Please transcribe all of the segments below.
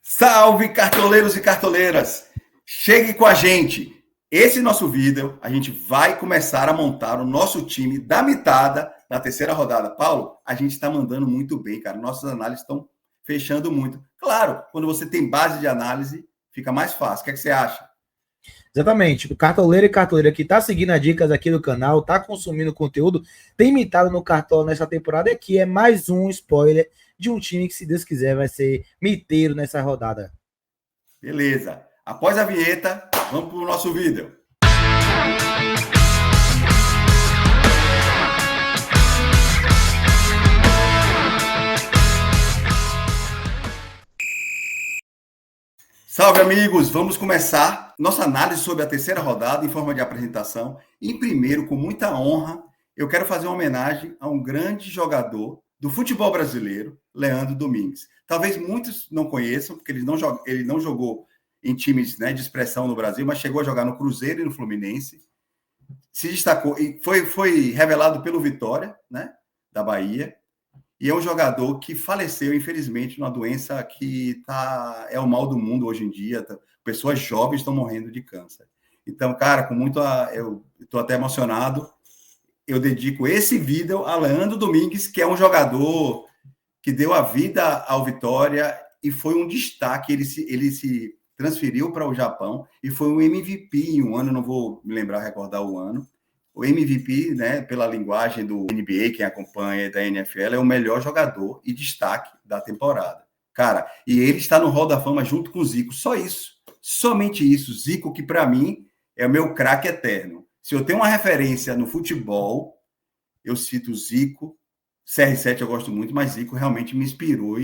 Salve, cartoleiros e cartoleiras! Chegue com a gente! Esse nosso vídeo, a gente vai começar a montar o nosso time da mitada na terceira rodada. Paulo, a gente está mandando muito bem, cara. Nossas análises estão fechando muito. Claro, quando você tem base de análise, fica mais fácil. O que é que você acha? Exatamente. O cartoleiro e cartoleira que tá seguindo as dicas aqui do canal, tá consumindo conteúdo, tem mitado no Cartola nessa temporada e aqui é mais um spoiler de um time que, se Deus quiser, vai ser miteiro nessa rodada. Beleza. Após a vinheta, vamos para o nosso vídeo. Salve, amigos! Vamos começar nossa análise sobre a terceira rodada em forma de apresentação. E primeiro, com muita honra, eu quero fazer uma homenagem a um grande jogador do futebol brasileiro, Leandro Domingues. Talvez muitos não conheçam, porque ele não jogou em times, né, de expressão no Brasil, mas chegou a jogar no Cruzeiro e no Fluminense. Se destacou e foi revelado pelo Vitória, né, da Bahia. E é um jogador que faleceu, infelizmente, numa doença que é o mal do mundo hoje em dia. Pessoas jovens estão morrendo de câncer. Então, cara, eu estou até emocionado. Eu dedico esse vídeo a Leandro Domingues, que é um jogador que deu a vida ao Vitória e foi um destaque. Ele se transferiu para o Japão e foi um MVP em um ano, não vou me recordar o ano. O MVP, né, pela linguagem do NBA, quem acompanha da NFL, é o melhor jogador e destaque da temporada. Cara, e ele está no Hall da Fama junto com o Zico. Só isso. Somente isso. Zico, que para mim é o meu craque eterno. Se eu tenho uma referência no futebol, eu cito Zico. CR7 eu gosto muito, mas Zico realmente me inspirou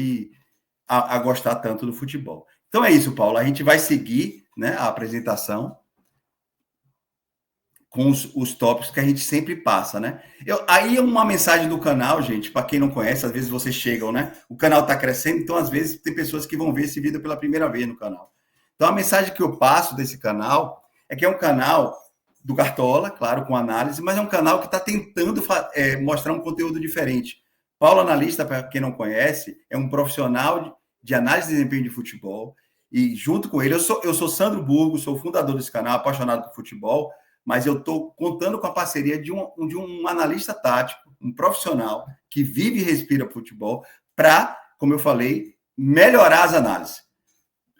a gostar tanto do futebol. Então é isso, Paulo. A gente vai seguir, né, a apresentação com os tópicos que a gente sempre passa, né? Aí é uma mensagem do canal, gente, para quem não conhece, às vezes vocês chegam, né? O canal está crescendo, então às vezes tem pessoas que vão ver esse vídeo pela primeira vez no canal. Então a mensagem que eu passo desse canal é que é um canal do Cartola, claro, com análise, mas é um canal que está tentando mostrar um conteúdo diferente. Paulo Analista, para quem não conhece, é um profissional de análise de desempenho de futebol, e junto com ele, eu sou Sandro Burgos, sou o fundador desse canal, apaixonado por futebol, mas eu estou contando com a parceria de um analista tático, um profissional que vive e respira futebol, para, como eu falei, melhorar as análises.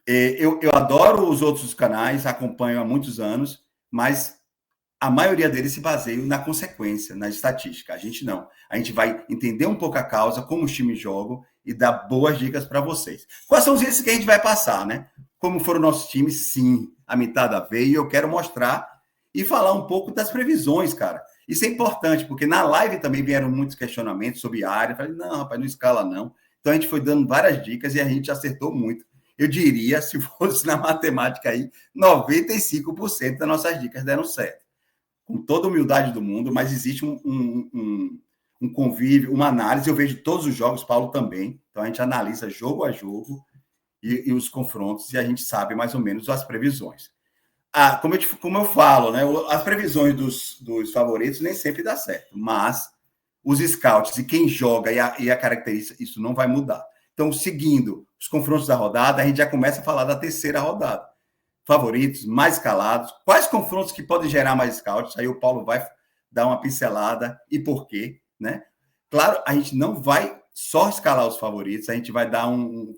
Eu adoro os outros canais, acompanho há muitos anos, mas a maioria deles se baseia na consequência, na estatística. A gente não. A gente vai entender um pouco a causa, como os times jogam e dar boas dicas para vocês. Quais são os riscos que a gente vai passar, né? Como foram nossos times? Sim, a mitada veio e eu quero mostrar e falar um pouco das previsões, cara. Isso é importante, porque na live também vieram muitos questionamentos sobre a área. Eu falei, não, rapaz, não escala não. Então a gente foi dando várias dicas e a gente acertou muito. Eu diria, se fosse na matemática aí, 95% das nossas dicas deram certo. Com toda a humildade do mundo, mas existe um convívio, uma análise. Eu vejo todos os jogos, Paulo também. Então a gente analisa jogo a jogo e os confrontos e a gente sabe mais ou menos as previsões. Como eu falo, né, as previsões dos favoritos nem sempre dá certo, mas os scouts e quem joga e a característica, isso não vai mudar. Então, seguindo os confrontos da rodada, a gente já começa a falar da terceira rodada. Favoritos, mais escalados, quais confrontos que podem gerar mais scouts, aí o Paulo vai dar uma pincelada e por quê, né? Claro, a gente não vai só escalar os favoritos, a gente vai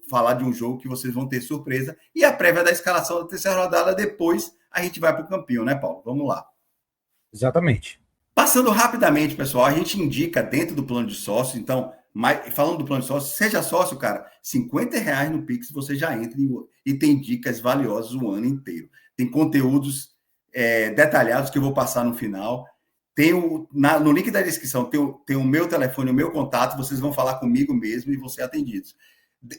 falar de um jogo que vocês vão ter surpresa e a prévia da escalação da terceira rodada, depois a gente vai para o campeão, né, Paulo? Vamos lá. Exatamente. Passando rapidamente, pessoal, a gente indica dentro do plano de sócio, então, falando do plano de sócio, seja sócio, cara, R$50 no Pix, você já entra e tem dicas valiosas o ano inteiro. Tem conteúdos detalhados que eu vou passar no final. No link da descrição tem o meu telefone, o meu contato, vocês vão falar comigo mesmo e vão ser atendidos.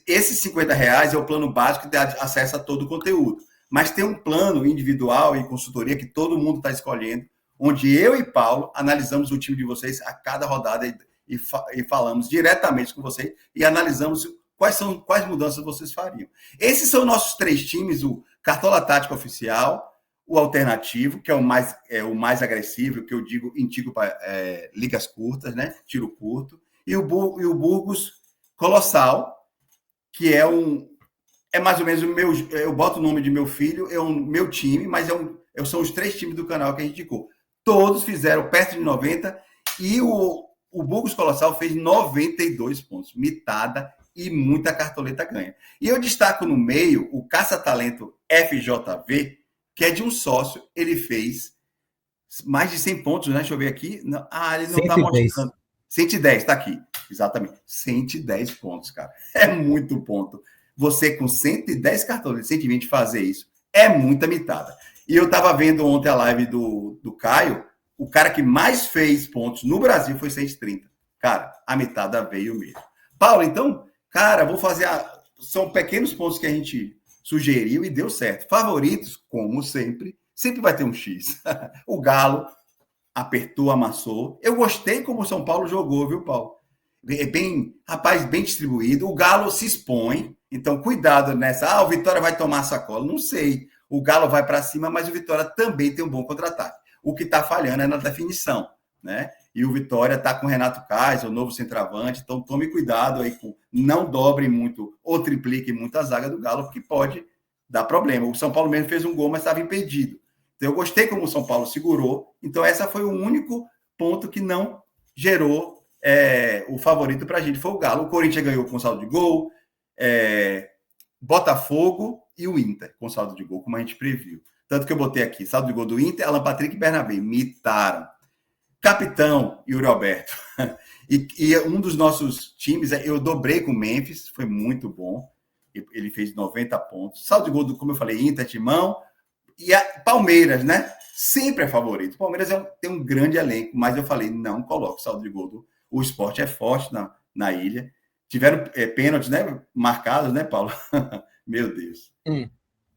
Esses R$50 é o plano básico que dá acesso a todo o conteúdo. Mas tem um plano individual e consultoria que todo mundo está escolhendo, onde eu e Paulo analisamos o time de vocês a cada rodada e falamos diretamente com vocês e analisamos quais mudanças vocês fariam. Esses são nossos 3 times, o Cartola Tática Oficial, o Alternativo, que é o mais agressivo, que eu indico para ligas curtas, né? Tiro curto, e o Burgos Colossal, que é é mais ou menos o meu. Eu boto o nome de meu filho, é o meu time, mas são os 3 times do canal que a gente indicou. Todos fizeram perto de 90 e o Burgos Colossal fez 92 pontos, mitada e muita cartoleta ganha. E eu destaco no meio o Caça-Talento FJV, que é de um sócio, ele fez mais de 100 pontos, né? Deixa eu ver aqui. Ele não está mostrando. 110, está aqui. Exatamente. 110 pontos, cara. É muito ponto. Você com 110 cartões, 120 fazer isso, é muita mitada. E eu estava vendo ontem a live do Caio, o cara que mais fez pontos no Brasil foi 130. Cara, a mitada veio mesmo. Paulo, então, cara, vou fazer são pequenos pontos que a gente sugeriu e deu certo. Favoritos, como sempre vai ter um X. O Galo apertou, amassou. Eu gostei como o São Paulo jogou, viu, Paulo? Rapaz, bem distribuído. O Galo se expõe, então cuidado nessa. O Vitória vai tomar a sacola. Não sei. O Galo vai para cima, mas o Vitória também tem um bom contra-ataque. O que está falhando é na definição, né? E o Vitória está com o Renato Kaiser, o novo centroavante, então tome cuidado aí, não dobre muito ou triplique muito a zaga do Galo, porque pode dar problema. O São Paulo mesmo fez um gol, mas estava impedido. Então eu gostei como o São Paulo segurou, então essa foi o único ponto que não gerou o favorito para a gente, foi o Galo. O Corinthians ganhou com saldo de gol, Botafogo e o Inter com saldo de gol, como a gente previu. Tanto que eu botei aqui, saldo de gol do Inter, Alan Patrick e Bernabé, mitaram. Capitão, Yuri Alberto. E um dos nossos times, eu dobrei com o Memphis, foi muito bom. Ele fez 90 pontos. Saldo de gol, como eu falei, Inter, Timão. E Palmeiras, né? Sempre é favorito. O Palmeiras tem um grande elenco, mas eu falei, não coloque saldo de gol. O Sport é forte na ilha. Tiveram pênaltis, né? Marcados, né, Paulo? Meu Deus.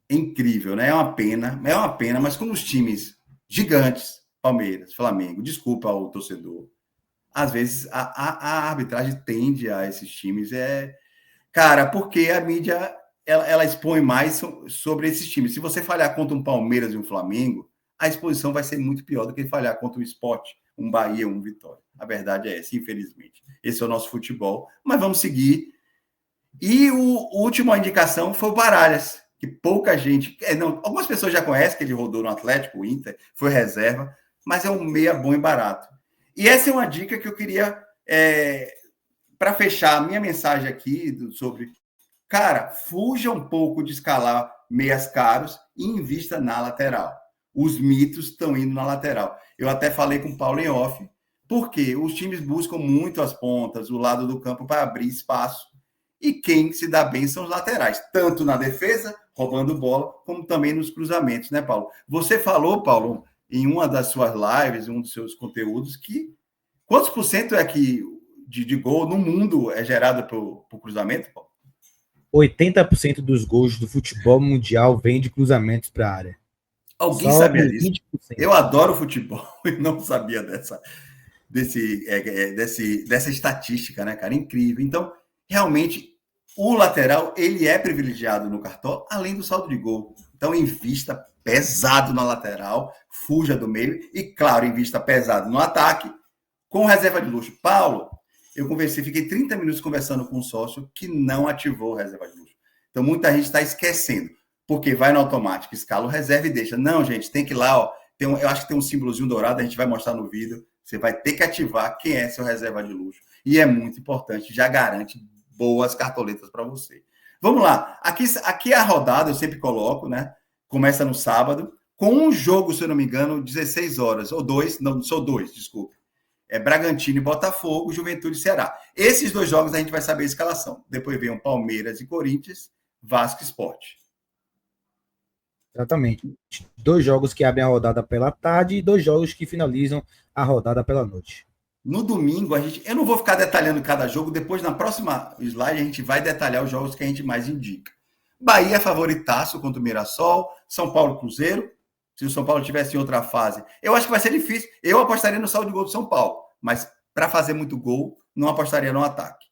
Incrível, né? É uma pena, mas como os times gigantes, Palmeiras, Flamengo, desculpa ao torcedor, às vezes a arbitragem tende a esses times, cara, porque a mídia ela expõe mais sobre esses times. Se você falhar contra um Palmeiras e um Flamengo, a exposição vai ser muito pior do que falhar contra um Sport, um Bahia, um Vitória. A verdade é essa, infelizmente. Esse é o nosso futebol, mas vamos seguir. E a última indicação foi o Baralhas, que pouca gente... algumas pessoas já conhecem, que ele rodou no Atlético, o Inter, foi reserva, mas é um meia bom e barato. E essa é uma dica que eu queria, para fechar a minha mensagem aqui sobre... Cara, fuja um pouco de escalar meias caros e invista na lateral. Os mitos estão indo na lateral. Eu até falei com o Paulo em off, porque os times buscam muito as pontas, o lado do campo para abrir espaço. E quem se dá bem são os laterais, tanto na defesa, roubando bola, como também nos cruzamentos, né, Paulo? Você falou, Paulo, em uma das suas lives, um dos seus conteúdos, que quantos por cento é que de gol no mundo é gerado por cruzamento, Paulo? 80% dos gols do futebol mundial vem de cruzamentos para a área. Alguém sabia disso? 20%. Eu adoro futebol e não sabia dessa estatística, né, cara? Incrível. Então, realmente, o lateral, ele é privilegiado no cartão, além do saldo de gol. Então, invista pesado na lateral, fuja do meio e, claro, invista pesado no ataque, com reserva de luxo. Paulo, eu fiquei 30 minutos conversando com um sócio que não ativou reserva de luxo. Então, muita gente está esquecendo, porque vai no automático, escala o reserva e deixa. Não, gente, tem que ir lá, ó, eu acho que tem um símbolozinho dourado, a gente vai mostrar no vídeo. Você vai ter que ativar quem é seu reserva de luxo. E é muito importante, já garante boas cartoletas para você. Vamos lá. Aqui a rodada, eu sempre coloco, né? Começa no sábado, com um jogo, se eu não me engano, 16 horas, ou 2, não, são 2, desculpe. Bragantino e Botafogo, Juventude e Ceará. Esses 2 jogos a gente vai saber a escalação. Depois vem o Palmeiras e Corinthians, Vasco e Sport. Exatamente. 2 jogos que abrem a rodada pela tarde e 2 jogos que finalizam a rodada pela noite. No domingo, eu não vou ficar detalhando cada jogo, depois na próxima slide a gente vai detalhar os jogos que a gente mais indica. Bahia favoritaço contra o Mirassol, São Paulo Cruzeiro. Se o São Paulo tivesse em outra fase, eu acho que vai ser difícil. Eu apostaria no saldo de gol do São Paulo, mas para fazer muito gol, não apostaria no ataque.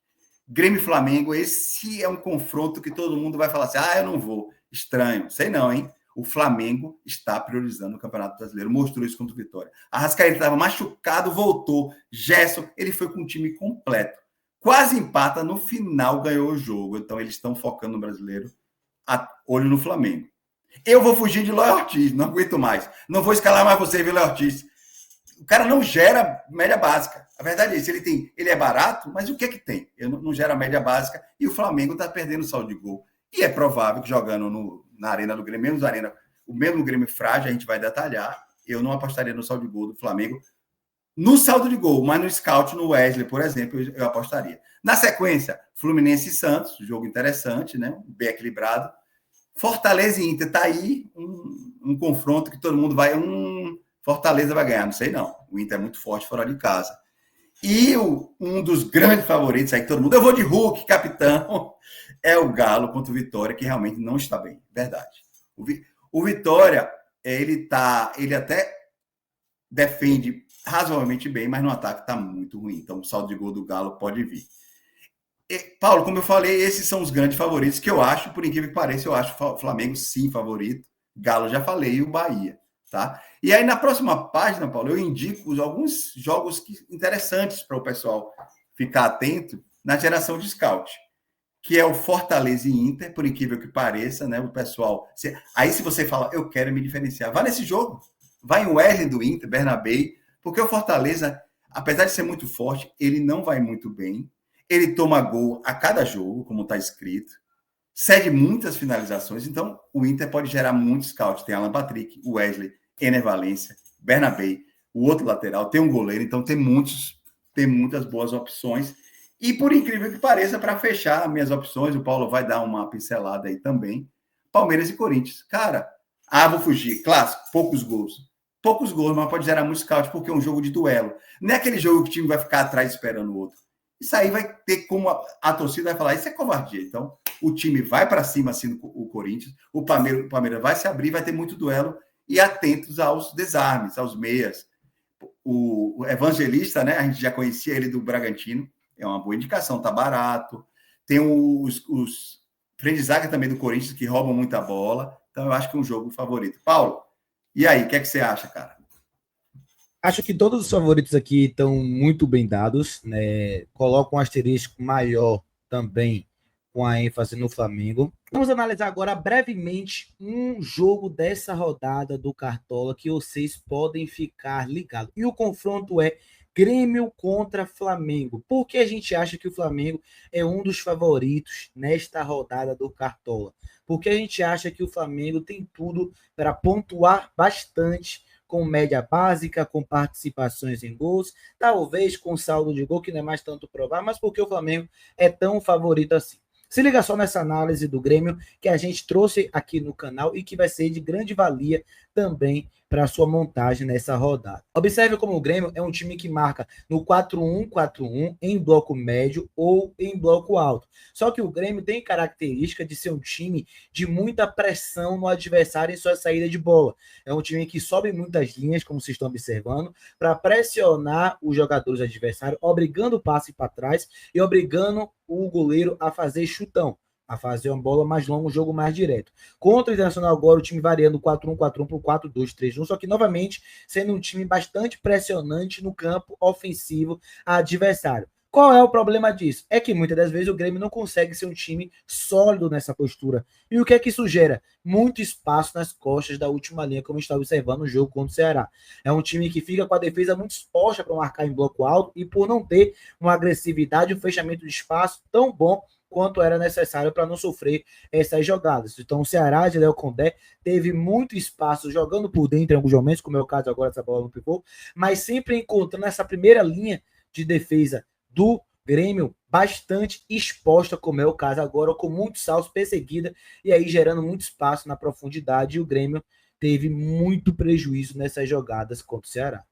Grêmio e Flamengo, esse é um confronto que todo mundo vai falar assim, eu não vou. Estranho. Sei não, hein? O Flamengo está priorizando o Campeonato Brasileiro. Mostrou isso contra o Vitória. Arrascaeta estava machucado, voltou. Gerson, ele foi com o time completo. Quase empata, no final ganhou o jogo. Então, eles estão focando no Brasileiro olho no Flamengo. Eu vou fugir de Léo Ortiz, não aguento mais. Não vou escalar mais você, viu, Léo Ortiz? O cara não gera média básica. A verdade é isso, ele é barato, mas o que é que tem? Ele não gera média básica e o Flamengo está perdendo saldo de gol. E é provável que jogando na arena do Grêmio, o mesmo Grêmio frágil, a gente vai detalhar, eu não apostaria no saldo de gol do Flamengo, no saldo de gol, mas no scout, no Wesley, por exemplo, eu apostaria. Na sequência, Fluminense e Santos, jogo interessante, né? Bem equilibrado. Fortaleza e Inter, tá aí um confronto que todo mundo vai... Fortaleza vai ganhar, não sei não. O Inter é muito forte fora de casa. E um dos grandes favoritos aí, todo mundo... Eu vou de Hulk, capitão. É o Galo contra o Vitória, que realmente não está bem. Verdade. O Vitória, ele até defende razoavelmente bem, mas no ataque está muito ruim. Então, o saldo de gol do Galo pode vir. Paulo, como eu falei, esses são os grandes favoritos que eu acho, por incrível que pareça, eu acho o Flamengo sim favorito. Galo já falei, e o Bahia, tá? E aí na próxima página, Paulo, eu indico alguns jogos interessantes para o pessoal ficar atento na geração de scout, que é o Fortaleza e Inter, por incrível que pareça, né? O pessoal... Aí se você fala, eu quero me diferenciar, vai nesse jogo. Vai em Wesley do Inter, Bernabéu, porque o Fortaleza, apesar de ser muito forte, ele não vai muito bem. Ele toma gol a cada jogo, como está escrito. Cede muitas finalizações. Então, o Inter pode gerar muito scout. Tem Alan Patrick, Wesley, Ener Valencia, Bernabéu, o outro lateral. Tem um goleiro. Então, tem muitas boas opções. E, por incrível que pareça, para fechar minhas opções, o Paulo vai dar uma pincelada aí também. Palmeiras e Corinthians. Cara, vou fugir. Clássico, poucos gols. Poucos gols, mas pode gerar muito scout, porque é um jogo de duelo. Não é aquele jogo que o time vai ficar atrás esperando o outro. Isso aí vai ter como a torcida vai falar, isso é covardia. Então, o time vai para cima, assim, o Corinthians, o Palmeiras vai se abrir, vai ter muito duelo, e atentos aos desarmes, aos meias. O Evangelista, né? A gente já conhecia ele do Bragantino, é uma boa indicação, tá barato. Tem os frente de zaga também do Corinthians, que roubam muita bola. Então, eu acho que é um jogo favorito. Paulo, e aí, o que é que você acha, cara? Acho que todos os favoritos aqui estão muito bem dados, né? Coloco um asterisco maior também com a ênfase no Flamengo. Vamos analisar agora brevemente um jogo dessa rodada do Cartola que vocês podem ficar ligados. E o confronto é Grêmio contra Flamengo. Por que a gente acha que o Flamengo é um dos favoritos nesta rodada do Cartola? Porque a gente acha que o Flamengo tem tudo para pontuar bastante com média básica, com participações em gols, talvez com saldo de gol, que não é mais tanto provar, mas porque o Flamengo é tão favorito assim. Se liga só nessa análise do Grêmio que a gente trouxe aqui no canal e que vai ser de grande valia também para a sua montagem nessa rodada. Observe como o Grêmio é um time que marca no 4-1-4-1 em bloco médio ou em bloco alto. Só que o Grêmio tem característica de ser um time de muita pressão no adversário em sua saída de bola. É um time que sobe muitas linhas, como vocês estão observando, para pressionar os jogadores adversários, obrigando o passe para trás e obrigando o goleiro a fazer chutão, a fazer uma bola mais longa, um jogo mais direto. Contra o Internacional agora, o time variando 4-1-4-1 para o 4-2-3-1, só que novamente sendo um time bastante pressionante no campo ofensivo adversário. Qual é o problema disso? É que muitas das vezes o Grêmio não consegue ser um time sólido nessa postura. E o que é que isso gera? Muito espaço nas costas da última linha, como a gente está observando no jogo contra o Ceará. É um time que fica com a defesa muito exposta para marcar em bloco alto e por não ter uma agressividade, um fechamento de espaço tão bom quanto era necessário para não sofrer essas jogadas. Então o Ceará de Léo Condé teve muito espaço jogando por dentro em alguns momentos, como é o caso agora dessa bola no pivô, mas sempre encontrando essa primeira linha de defesa do Grêmio bastante exposta, como é o caso agora, com muitos saltos, perseguida, e aí gerando muito espaço na profundidade, e o Grêmio teve muito prejuízo nessas jogadas contra o Ceará.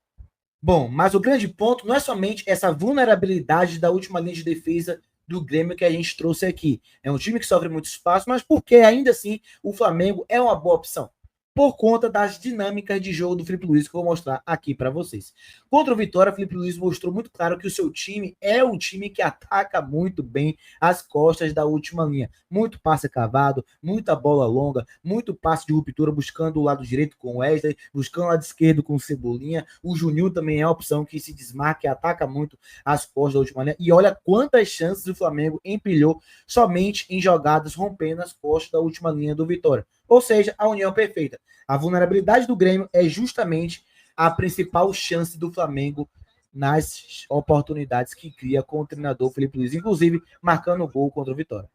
Bom, mas o grande ponto não é somente essa vulnerabilidade da última linha de defesa do Grêmio que a gente trouxe aqui. É um time que sofre muito espaço, mas porque ainda assim o Flamengo é uma boa opção. por conta das dinâmicas de jogo do Felipe Luiz que eu vou mostrar aqui para vocês. Contra o Vitória, o Felipe Luiz mostrou muito claro que o seu time é um time que ataca muito bem as costas da última linha. Muito passe cavado, muita bola longa, muito passe de ruptura, buscando o lado direito com o Wesley, buscando o lado esquerdo com o Cebolinha. O Juninho também é a opção que se desmarca e ataca muito as costas da última linha. E olha quantas chances o Flamengo empilhou somente em jogadas rompendo as costas da última linha do Vitória. Ou seja, a união perfeita. A vulnerabilidade do Grêmio é justamente a principal chance do Flamengo nas oportunidades que cria com o treinador Felipe Luiz, inclusive marcando o gol contra o Vitória.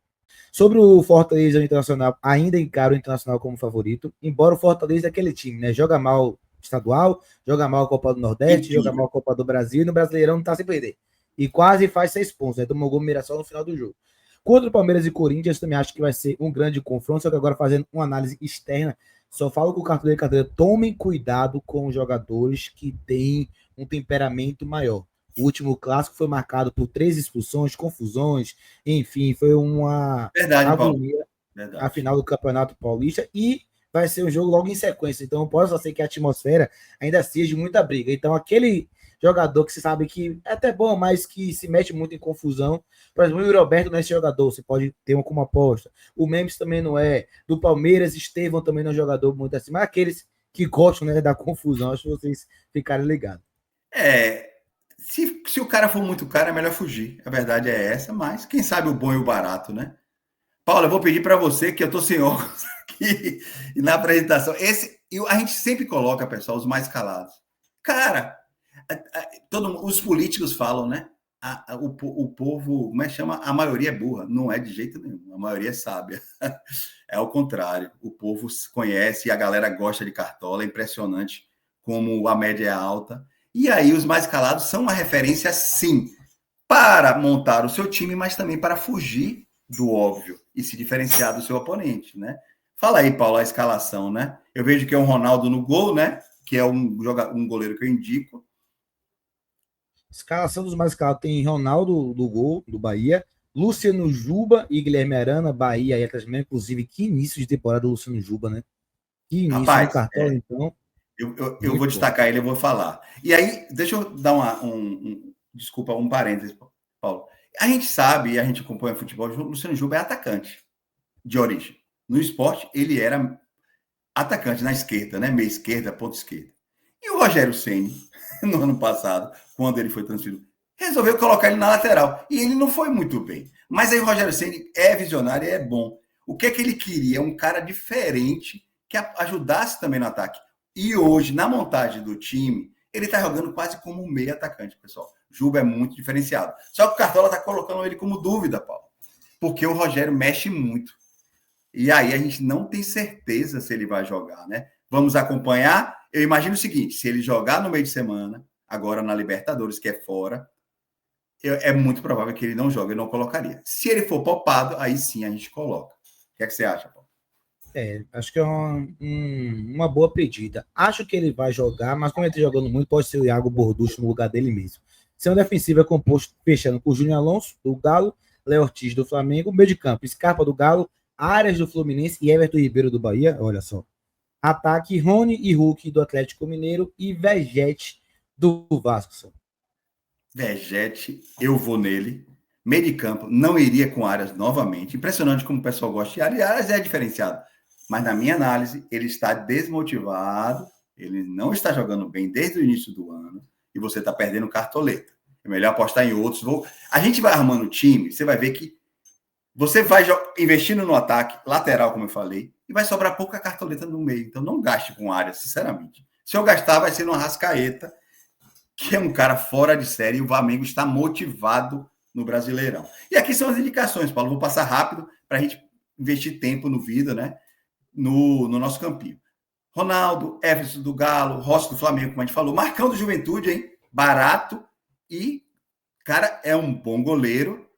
Sobre o Fortaleza Internacional, ainda encaro o Internacional como favorito, embora o Fortaleza é aquele time, né? Joga mal estadual, joga mal a Copa do Nordeste, joga mal a Copa do Brasil, e no Brasileirão não tá sem perder. E quase faz 6 pontos, né? Tomou gol no Mirassol no final do jogo. Contra o Palmeiras e Corinthians, também acho que vai ser um grande confronto, só que agora fazendo uma análise externa, só falo com o cartoleiro e cartoleira, tomem cuidado com os jogadores que têm um temperamento maior. O último clássico foi marcado por 3 expulsões, confusões, enfim, foi uma agonia a final do Campeonato Paulista e vai ser um jogo logo em sequência. Então, eu posso ser que a atmosfera ainda seja muita briga. Então, aquele jogador que você sabe que é até bom, mas que se mete muito em confusão. Por exemplo, o Roberto não é esse jogador, você pode ter um como aposta. O Memphis também não é. Do Palmeiras, Estevão também não é jogador muito assim. Mas aqueles que gostam, né, da confusão, acho que vocês ficarem ligados. Se o cara for muito caro, é melhor fugir. A verdade é essa, mas quem sabe o bom e o barato, né? Paulo, eu vou pedir para você, que eu estou sem óculos aqui e na apresentação. A gente sempre coloca, pessoal, os mais calados. Cara, os políticos falam, né? O povo, como é que chama? A maioria é burra. Não é de jeito nenhum. A maioria é sábia. É o contrário. O povo conhece e a galera gosta de Cartola. É impressionante como a média é alta. E aí os mais calados são uma referência, sim, para montar o seu time, mas também para fugir do óbvio e se diferenciar do seu oponente, né? Fala aí, Paulo, a escalação, né? Eu vejo que é um Ronaldo no gol, né? Que é um goleiro que eu indico. Escalação dos mais escalados tem Ronaldo do gol, do Bahia, Luciano Juba e Guilherme Arana, Bahia e Atlético Mineiro. Inclusive, que início de temporada do Luciano Juba, né? Que início. Rapaz, no Cartola, então. Eu vou destacar ele, eu vou falar. E aí, deixa eu dar desculpa, um parênteses, Paulo. A gente sabe, a gente acompanha futebol, o Luciano Juba é atacante de origem. No esporte, ele era atacante na esquerda, né? Meia esquerda, ponta esquerda. E o Rogério Ceni, no ano passado, quando ele foi transferido, resolveu colocar ele na lateral. E ele não foi muito bem. Mas aí o Rogério Ceni é visionário e é bom. O que é que ele queria? Um cara diferente que ajudasse também no ataque. E hoje, na montagem do time, ele está jogando quase como um meio atacante, pessoal. Juba é muito diferenciado. Só que o Cartola está colocando ele como dúvida, Paulo. Porque o Rogério mexe muito. E aí a gente não tem certeza se ele vai jogar, né? Vamos acompanhar. Eu imagino o seguinte, se ele jogar no meio de semana, agora na Libertadores, que é fora, é muito provável que ele não jogue, eu não colocaria. Se ele for poupado, aí sim a gente coloca. O que é que você acha, Paulo? Acho que é uma boa pedida. Acho que ele vai jogar, mas como ele está jogando muito, pode ser o Iago Borducho no lugar dele mesmo. Seu defensivo é composto, fechando com o Júnior Alonso, do Galo, Léo Ortiz, do Flamengo, meio de campo, Scarpa, do Galo, Arias, do Fluminense e Everton Ribeiro, do Bahia. Olha só. Ataque, Rony e Hulk, do Atlético Mineiro e Vegete, do Vasco. Vegete, eu vou nele. Meio de campo, não iria com Arias novamente. Impressionante como o pessoal gosta de Arias. Arias é diferenciado. Mas, na minha análise, ele está desmotivado, ele não está jogando bem desde o início do ano, e você está perdendo cartoleta. É melhor apostar em outros. A gente vai armando o time, você vai ver que você vai investindo no ataque, lateral, como eu falei, e vai sobrar pouca cartoleta no meio. Então, não gaste com área, sinceramente. Se eu gastar, vai ser no Arrascaeta, que é um cara fora de série, e o Flamengo está motivado no Brasileirão. E aqui são as indicações, Paulo. Vou passar rápido para a gente investir tempo no vida, né? No nosso campinho. Ronaldo, Everton do Galo, Rossi do Flamengo, como a gente falou, Marcão do Juventude, hein? Barato e, cara, é um bom goleiro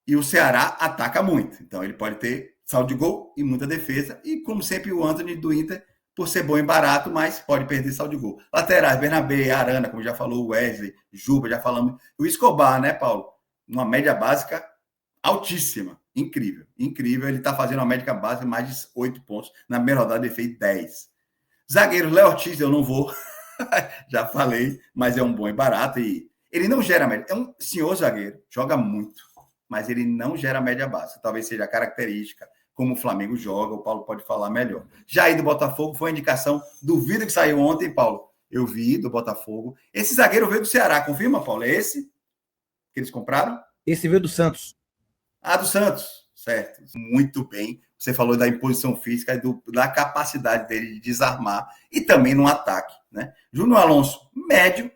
e o Ceará ataca muito. Então, ele pode ter saldo de gol e muita defesa. E, como sempre, o Antony do Inter, por ser bom e barato, mas pode perder saldo de gol. Laterais, Bernabé, Arana, como já falou, Wesley, Juba, já falamos. O Escobar, né, Paulo? Uma média básica altíssima. Incrível, incrível. Ele está fazendo uma média básica mais de 8 pontos. Na primeira rodada ele fez 10. Zagueiro, Léo Ortiz, eu não vou. Já falei, mas é um bom e barato. E ele não gera média. É um senhor zagueiro, joga muito, mas ele não gera média baixa. Talvez seja a característica, como o Flamengo joga, o Paulo pode falar melhor. Jair do Botafogo foi a indicação, duvido que saiu ontem, Paulo. Eu vi do Botafogo. Esse zagueiro veio do Ceará, confirma, Paulo? É esse que eles compraram? Esse veio do Santos. Ah, do Santos, certo. Muito bem. Você falou da imposição física e da capacidade dele de desarmar e também no ataque, né? Júnior Alonso, médio,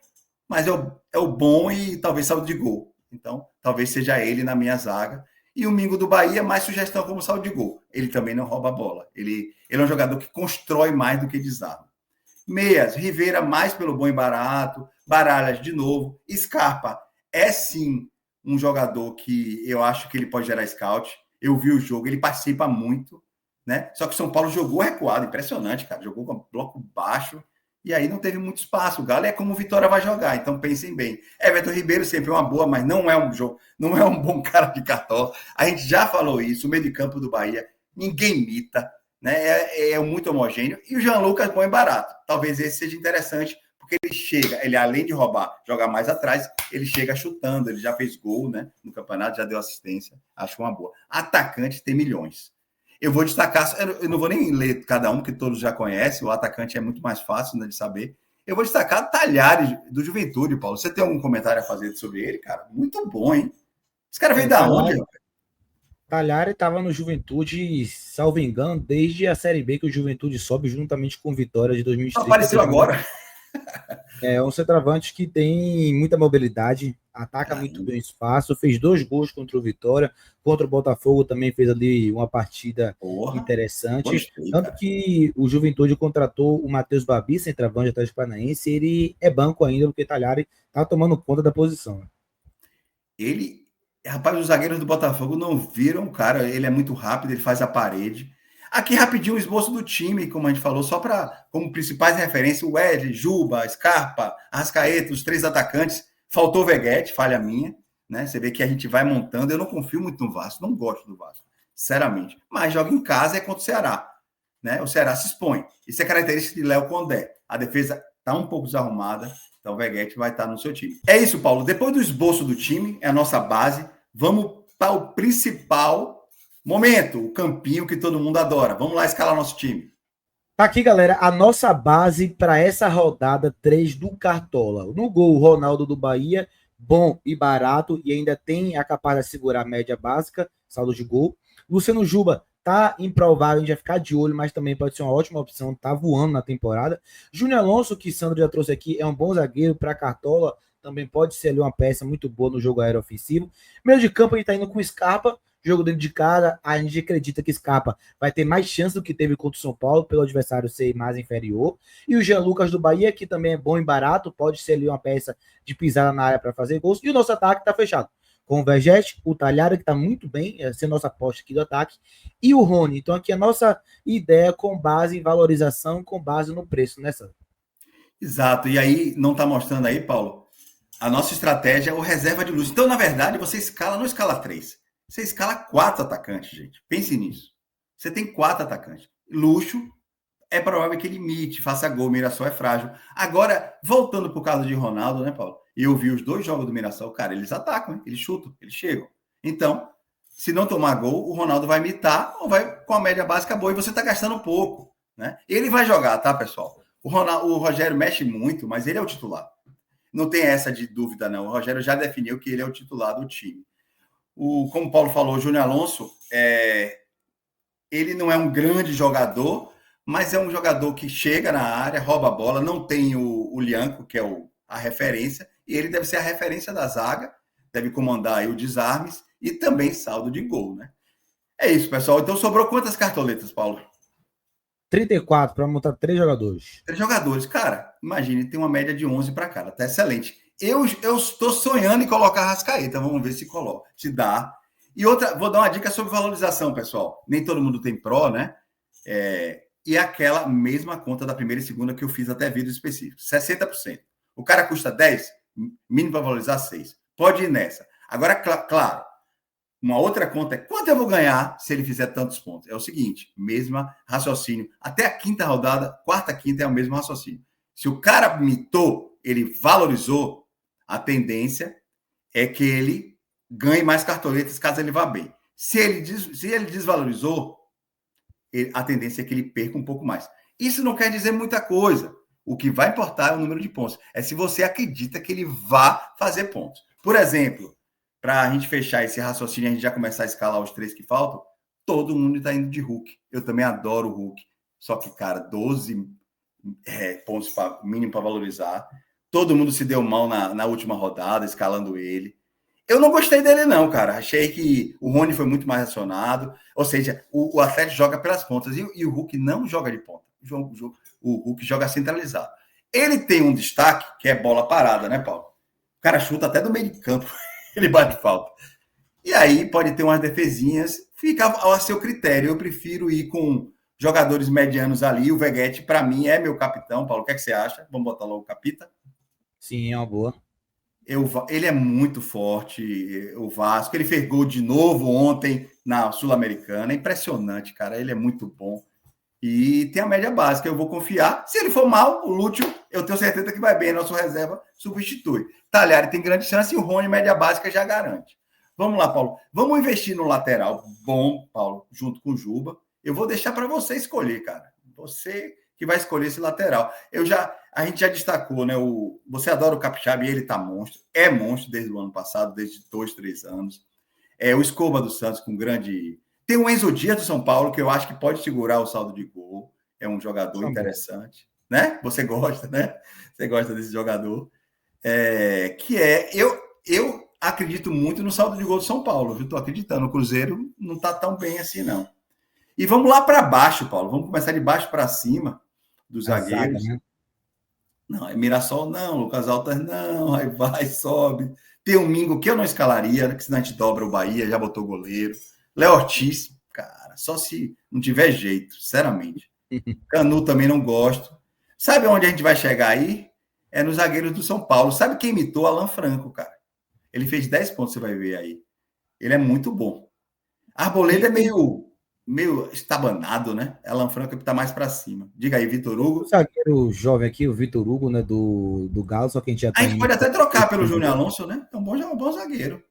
mas é o bom e talvez saldo de gol. Então, talvez seja ele na minha zaga. E o Mingo do Bahia, mais sugestão como saldo de gol. Ele também não rouba a bola. Ele é um jogador que constrói mais do que desarma. Meias, Rivera mais pelo bom e barato, Baralhas de novo, Scarpa é sim um jogador que eu acho que ele pode gerar scout. Eu vi o jogo, ele participa muito, né? Só que o São Paulo jogou recuado, impressionante, cara. Jogou com bloco baixo e aí não teve muito espaço. O Galo é como o Vitória vai jogar, então pensem bem. Everton Ribeiro sempre é uma boa, mas não é um jogo, não é um bom cara de cartola. A gente já falou isso, o meio de campo do Bahia, ninguém imita, né? É muito homogêneo. E o Jean Lucas bom e barato. Talvez esse seja interessante, porque ele chega, ele além de roubar, jogar mais atrás, ele chega chutando, ele já fez gol, né? No campeonato, já deu assistência, acho uma boa. Atacante tem milhões. Eu vou destacar, eu não vou nem ler cada um, que todos já conhecem, o atacante é muito mais fácil, né, de saber. Eu vou destacar Talhares, do Juventude, Paulo. Você tem algum comentário a fazer sobre ele, cara? Muito bom, hein? Esse cara veio da onde? Talhari estava no Juventude, salvo engano, desde a Série B que o Juventude sobe juntamente com Vitória de 2003. Apareceu agora. É um centroavante que tem muita mobilidade, ataca muito bem o espaço, fez 2 gols contra o Vitória, contra o Botafogo também fez ali uma partida interessante. Gostei, tanto que o Juventude contratou o Matheus Babi, centroavante do Atlético Paranaense, ele é banco ainda, porque Talhari está tomando conta da posição. Rapaz, os zagueiros do Botafogo não viram o cara, ele é muito rápido, ele faz a parede. Aqui, rapidinho, o esboço do time, como a gente falou, só para como principais referências, o Wesley, Juba, Scarpa, Arrascaeta, os 3 atacantes. Faltou o Veguete, falha minha, né? Você vê que a gente vai montando. Eu não confio muito no Vasco, não gosto do Vasco, sinceramente. Mas joga em casa é contra o Ceará, né? O Ceará se expõe. Isso é característica de Léo Condé. A defesa está um pouco desarrumada, então o Veguete vai estar no seu time. É isso, Paulo. Depois do esboço do time, é a nossa base. Vamos para o principal momento, o campinho que todo mundo adora. Vamos lá escalar nosso time. Tá aqui, galera, a nossa base para essa rodada 3 do Cartola. No gol, Ronaldo do Bahia, bom e barato, e ainda tem a capacidade de segurar a média básica, saldo de gol. Luciano Juba tá improvável, a gente vai ficar de olho, mas também pode ser uma ótima opção, tá voando na temporada. Júnior Alonso, que Sandro já trouxe aqui, é um bom zagueiro para Cartola, também pode ser ali uma peça muito boa no jogo aéreo ofensivo. Meio de campo, a gente tá indo com Scarpa, jogo dentro de casa, a gente acredita que Scarpa vai ter mais chance do que teve contra o São Paulo, pelo adversário ser mais inferior. E o Jean Lucas do Bahia, que também é bom e barato, pode ser ali uma peça de pisada na área para fazer gols. E o nosso ataque tá fechado com o Vergete, o Talhari, que tá muito bem, essa é a nossa aposta aqui do ataque, e o Rony. Então aqui a nossa ideia com base em valorização, com base no preço, né, Sandro? Exato. E aí, não tá mostrando aí, Paulo? A nossa estratégia é o reserva de luz. Então, na verdade, você não escala 3. Você escala 4 atacantes, gente. Pense nisso. Você tem 4 atacantes. Luxo, é provável que ele imite, faça gol. Mirassol é frágil. Agora, voltando para o caso de Ronaldo, né, Paulo? Eu vi os 2 jogos do Mirassol, cara, eles atacam, hein? Eles chutam, eles chegam. Então, se não tomar gol, o Ronaldo vai imitar ou vai com a média básica boa e você está gastando pouco, né? Ele vai jogar, tá, pessoal? O Rogério mexe muito, mas ele é o titular. Não tem essa de dúvida, não. O Rogério já definiu que ele é o titular do time. Como o Paulo falou, o Júnior Alonso, ele não é um grande jogador, mas é um jogador que chega na área, rouba a bola, não tem o Lianco, que é a referência, e ele deve ser a referência da zaga, deve comandar aí o desarmes e também saldo de gol, né? É isso, pessoal. Então sobrou quantas cartoletas, Paulo? 34 para montar 3 jogadores. 3 jogadores. Cara, imagine, tem uma média de 11 para cada. Tá excelente. Eu estou sonhando em colocar Arrascaeta. Vamos ver se coloca, se dá. E outra, vou dar uma dica sobre valorização, pessoal. Nem todo mundo tem Pro, né? E aquela mesma conta da primeira e segunda que eu fiz até vídeo específico. 60%. O cara custa 10, mínimo para valorizar 6. Pode ir nessa. Agora, claro, Uma outra conta é quanto eu vou ganhar se ele fizer tantos pontos. É o seguinte, mesmo raciocínio. Até a quinta rodada, quarta, quinta é o mesmo raciocínio. Se o cara mitou, ele valorizou, a tendência é que ele ganhe mais cartoletas caso ele vá bem. Se ele desvalorizou, a tendência é que ele perca um pouco mais. Isso não quer dizer muita coisa. O que vai importar é o número de pontos. É se você acredita que ele vá fazer pontos. Por exemplo, para a gente fechar esse raciocínio, a gente já começar a escalar os 3 que faltam, todo mundo está indo de Hulk. Eu também adoro o Hulk. Só que, cara, 12 pontos mínimo para valorizar. Todo mundo se deu mal na última rodada, escalando ele. Eu não gostei dele, não, cara. Achei que o Rony foi muito mais acionado. Ou seja, o Atlético joga pelas pontas e o Hulk não joga de ponta. O Hulk joga centralizado. Ele tem um destaque, que é bola parada, né, Paulo? O cara chuta até do meio de campo. Ele bate falta. E aí pode ter umas defesinhas. Fica ao seu critério. Eu prefiro ir com jogadores medianos ali. O Veguete, para mim, é meu capitão. Paulo, o que, é que você acha? Vamos botar logo o capita? Sim, é uma boa. Ele é muito forte, o Vasco. Ele fez gol de novo ontem na Sul-Americana. É impressionante, cara. Ele é muito bom. E tem a média básica. Eu vou confiar. Se ele for mal, o Lúcio, eu tenho certeza que vai bem. Nosso reserva substitui. Talhari tem grande chance e o Rony, média básica, já garante. Vamos lá, Paulo. Vamos investir no lateral. Bom, Paulo, junto com o Juba. Eu vou deixar para você escolher, cara. Você que vai escolher esse lateral. A gente já destacou, né? Você adora o Capixaba e ele tá monstro. É monstro desde o ano passado, desde 2, 3 anos. O Escoba do Santos com grande... Tem o Enzo Dias do São Paulo, que eu acho que pode segurar o saldo de gol. É um jogador interessante. Né? Você gosta, né? Você gosta desse jogador. Eu acredito muito no saldo de gol do São Paulo. Eu estou acreditando. O Cruzeiro não está tão bem assim, não. E vamos lá para baixo, Paulo. Vamos começar de baixo para cima dos zagueiros. Zaga, né? Não, é Mirassol não, Lucas Altas não, aí vai, sobe. Tem o Mingo, que eu não escalaria, que senão a gente dobra o Bahia, já botou goleiro. Léo Ortiz, cara, só se não tiver jeito, sinceramente. Canu também não gosto. Sabe onde a gente vai chegar aí? É nos zagueiros do São Paulo. Sabe quem imitou? Alan Franco, cara. Ele fez 10 pontos, você vai ver aí. Ele é muito bom. Arboleda é meio estabanado, né? Alan Franco está mais para cima. Diga aí, Vitor Hugo. O zagueiro jovem aqui, o Vitor Hugo, né, do Galo, só que a gente já tá. A gente pode até trocar pelo Júnior Alonso, né? É um bom zagueiro.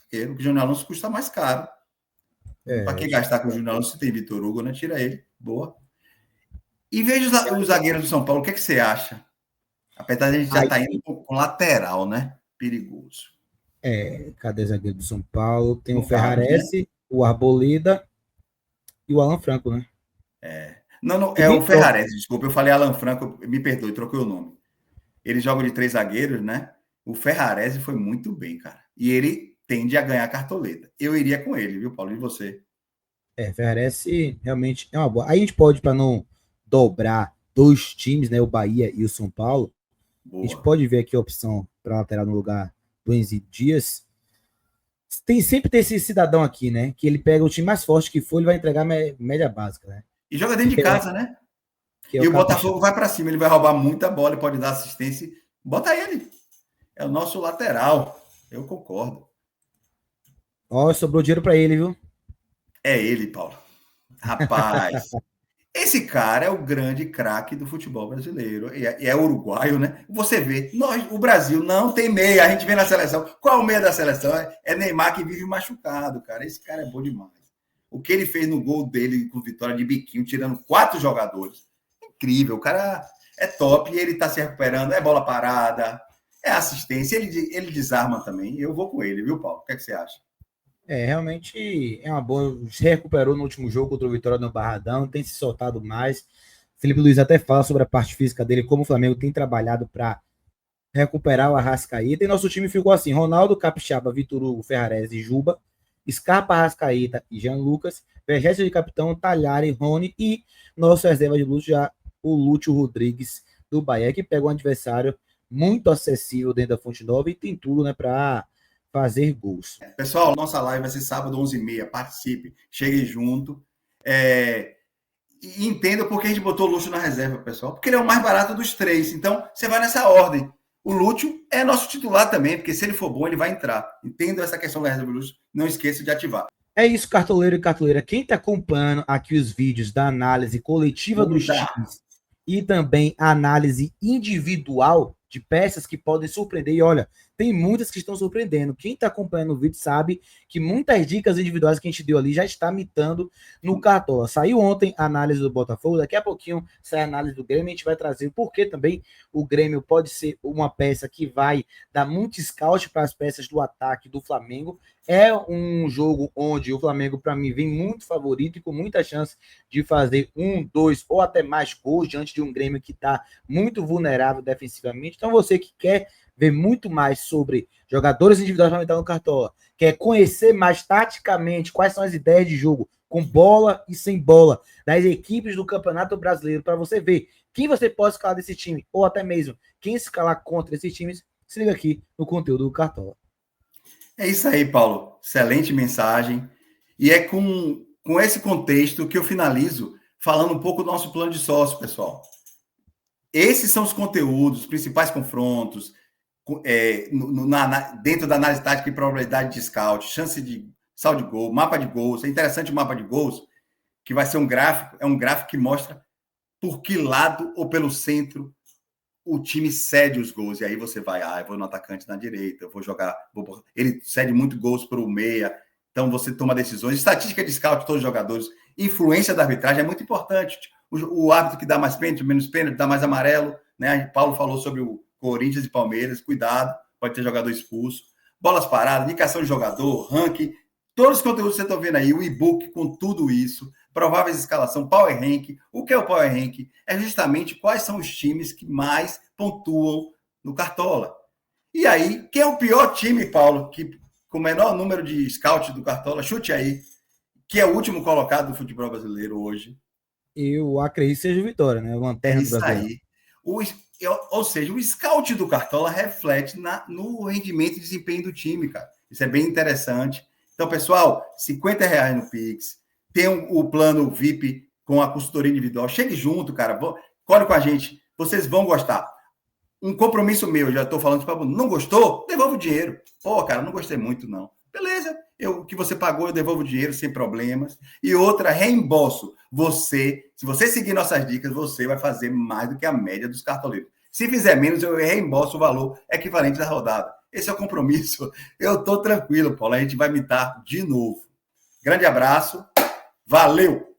Porque o Júnior Alonso custa mais caro. Para que gastar com o Júnior Alonso se tem Vitor Hugo, né? Tira ele. Boa. E veja os zagueiros do São Paulo, o que, é que você acha? Apesar de a gente já estar indo com lateral, né? Perigoso. Cadê o zagueiro do São Paulo? Tem o Ferrarese, né? O Arboleda e o Alan Franco, né? Não, é o Ferrarese, desculpa. Eu falei Alan Franco, me perdoe, troquei o nome. Eles jogam de 3 zagueiros, né? O Ferrarese foi muito bem, cara. E ele tende a ganhar cartoleta. Eu iria com ele, viu, Paulo? E você? Ferrarese realmente é uma boa. Aí a gente pode, para não dobrar 2 times, né? O Bahia e o São Paulo. Boa. A gente pode ver aqui a opção para lateral no lugar do Enzo Dias. Sempre tem esse cidadão aqui, né? Que ele pega o time mais forte que for, ele vai entregar média básica, né? E joga dentro de casa, né? E o Botafogo vai para cima, ele vai roubar muita bola, pode dar assistência. Bota ele. É o nosso lateral. Eu concordo. Sobrou dinheiro para ele, viu? É ele, Paulo. Rapaz. Esse cara é o grande craque do futebol brasileiro. E é uruguaio, né? Você vê, o Brasil não tem meia. A gente vê na seleção. Qual é o meia da seleção? É Neymar que vive machucado, cara. Esse cara é bom demais. O que ele fez no gol dele com vitória de biquinho, tirando 4 jogadores. Incrível. O cara é top e ele tá se recuperando. É bola parada, é assistência. Ele desarma também. Eu vou com ele, viu, Paulo? O que, é que você acha? Realmente é uma boa. Se recuperou no último jogo contra o Vitória no Barradão, tem se soltado mais. Felipe Luiz até fala sobre a parte física dele, como o Flamengo tem trabalhado para recuperar o Arrascaíta. E nosso time ficou assim: Ronaldo, Capixaba, Vitor Hugo, Ferrarese e Juba, Scarpa, Arrascaíta e Jean Lucas, Vergésio de capitão, Talhari, Rony e nosso reserva de luxo, já o Lúcio Rodrigues do Bahia, que pega um adversário muito acessível dentro da Fonte Nova e tem tudo, né, para fazer gols. Pessoal, nossa live vai ser sábado 11h30. Participe, chegue junto. E entenda por que a gente botou o Luxo na reserva, pessoal. Porque ele é o mais barato dos 3. Então, você vai nessa ordem. O Lúcio é nosso titular também, porque se ele for bom, ele vai entrar. Entendo essa questão da reserva do Lúcio, não esqueça de ativar. É isso, cartoleiro e cartoleira. Quem está acompanhando aqui os vídeos da análise coletiva dos times e também a análise individual de peças que podem surpreender, e olha, tem muitas que estão surpreendendo. Quem está acompanhando o vídeo sabe que muitas dicas individuais que a gente deu ali já está mitando no Cartola. Saiu ontem a análise do Botafogo, daqui a pouquinho sai a análise do Grêmio, a gente vai trazer porque também o Grêmio pode ser uma peça que vai dar muito scout para as peças do ataque do Flamengo. É um jogo onde o Flamengo, para mim, vem muito favorito e com muita chance de fazer 1, 2 ou até mais gols diante de um Grêmio que está muito vulnerável defensivamente. Então, você que quer ver muito mais sobre jogadores individuais para aumentar no Cartola, quer conhecer mais taticamente quais são as ideias de jogo com bola e sem bola das equipes do Campeonato Brasileiro, para você ver quem você pode escalar desse time ou até mesmo quem escalar contra esses times, se liga aqui no conteúdo do Cartola. É isso aí, Paulo. Excelente mensagem. E é com esse contexto que eu finalizo falando um pouco do nosso plano de sócio, pessoal. Esses são os conteúdos, os principais confrontos, dentro da análise tática e probabilidade de scout, chance de saldo de gol, mapa de gols. É interessante o mapa de gols, que vai ser um gráfico, é um gráfico que mostra por que lado ou pelo centro o time cede os gols, e aí você vai, eu vou no atacante na direita, eu vou jogar, ele cede muito gols para o meia, então você toma decisões, estatística de scout de todos os jogadores, influência da arbitragem é muito importante, o árbitro que dá mais pênalti, menos pênalti, dá mais amarelo, né? Paulo falou sobre o Corinthians e Palmeiras, cuidado, pode ter jogador expulso, bolas paradas, indicação de jogador, ranking, todos os conteúdos que você está vendo aí, o e-book com tudo isso, prováveis escalação, Power Rank. O que é o Power Rank? É justamente quais são os times que mais pontuam no Cartola. E aí, quem é o pior time, Paulo, que com o menor número de scout do Cartola, chute aí, que é o último colocado do futebol brasileiro hoje? Eu acredito que seja o Vitória, né? O Lanterna é isso brasileiro. Aí. Ou seja, o scout do Cartola reflete no rendimento e desempenho do time, cara. Isso é bem interessante. Então, pessoal, R$50 no Pix. Tem o plano VIP com a consultoria individual. Chegue junto, cara. Colhe com a gente. Vocês vão gostar. Um compromisso meu, já estou falando para não gostou? Devolve o dinheiro. Pô, cara, não gostei muito, não. Beleza. O que você pagou, eu devolvo o dinheiro sem problemas. E outra, reembolso. Se você seguir nossas dicas, você vai fazer mais do que a média dos cartoleiros. Se fizer menos, eu reembolso o valor equivalente da rodada. Esse é o compromisso. Eu estou tranquilo, Paulo. A gente vai mitar de novo. Grande abraço. Valeu!